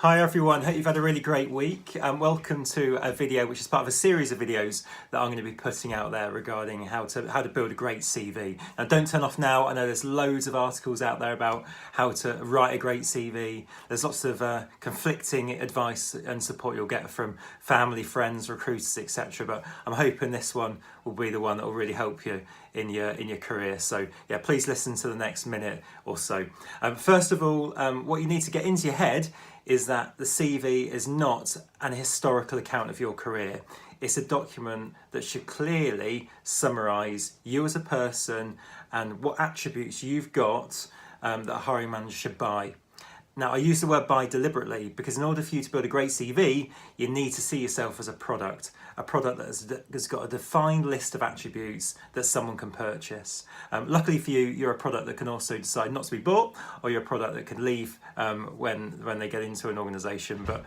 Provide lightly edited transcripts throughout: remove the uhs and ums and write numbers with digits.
Hi everyone, hope you've had a really great week. Welcome to a video which is part of a series of videos that I'm going to be putting out there regarding how to build a great CV. Now don't turn off now, I know there's loads of articles out there about how to write a great CV. There's lots of conflicting advice and support you'll get from family, friends, recruiters, etc. But I'm hoping this one will be the one that will really help you in your career. So yeah, please listen to the next minute or so. First of all, what you need to get into your head is that the CV is not an historical account of your career. It's a document that should clearly summarise you as a person and what attributes you've got that a hiring manager should buy. Now, I use the word buy deliberately because in order for you to build a great CV, you need to see yourself as a product that has got a defined list of attributes that someone can purchase. Luckily for you, you're a product that can also decide not to be bought, or you're a product that can leave when they get into an organisation. But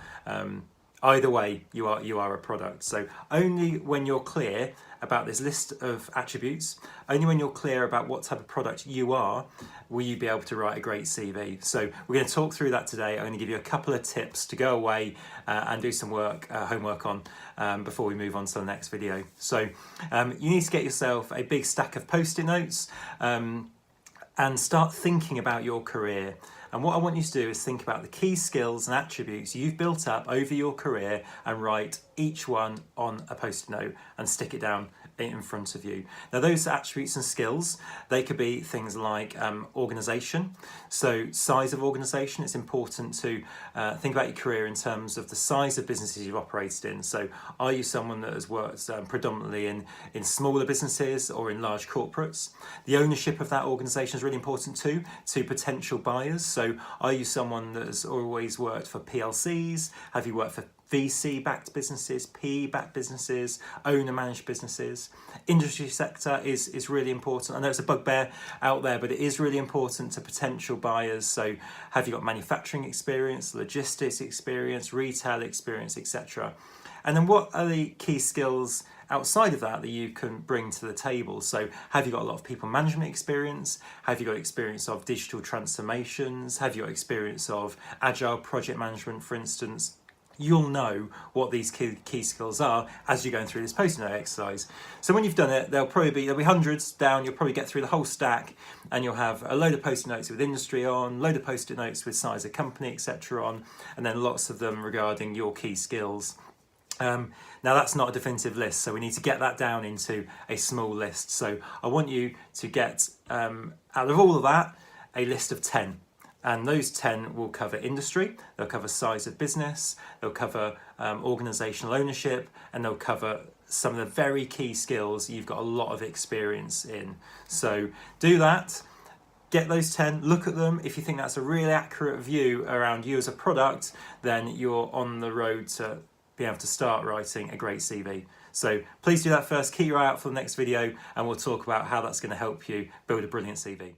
either way, you are a product. So only when you're clear about this list of attributes, only when you're clear about what type of product you are, will you be able to write a great CV. So we're going to talk through that today. I'm going to give you a couple of tips to go away and do some homework on before we move on to the next video. So you need to get yourself a big stack of post-it notes and start thinking about your career. And what I want you to do is think about the key skills and attributes you've built up over your career and write each one on a post-it note and stick it down in front of you. Now those attributes and skills, they could be things like organisation. So size of organisation, it's important to think about your career in terms of the size of businesses you've operated in. So are you someone that has worked predominantly in smaller businesses or in large corporates? The ownership of that organisation is really important too, to potential buyers. So are you someone that has always worked for PLCs? Have you worked for VC-backed businesses, PE-backed businesses, owner-managed businesses? Industry sector is really important. I know it's a bugbear out there, but it is really important to potential buyers. So have you got manufacturing experience, logistics experience, retail experience, etc.? And then what are the key skills outside of that you can bring to the table? So have you got a lot of people management experience? Have you got experience of digital transformations? Have you got experience of agile project management, for instance? You'll know what these key skills are as you're going through this post-it note exercise. So when you've done it, there'll be hundreds down. You'll probably get through the whole stack, and you'll have a load of post-it notes with industry on, load of post-it notes with size of company, etc. on, and then lots of them regarding your key skills. Now that's not a definitive list, so we need to get that down into a small list. So I want you to get, out of all of that, a list of 10. And those 10 will cover industry, they'll cover size of business, they'll cover organisational ownership, and they'll cover some of the very key skills you've got a lot of experience in. So do that, get those 10, look at them. If you think that's a really accurate view around you as a product, then you're on the road to be able to start writing a great CV. So please do that first, keep your eye out for the next video, and we'll talk about how that's going to help you build a brilliant CV.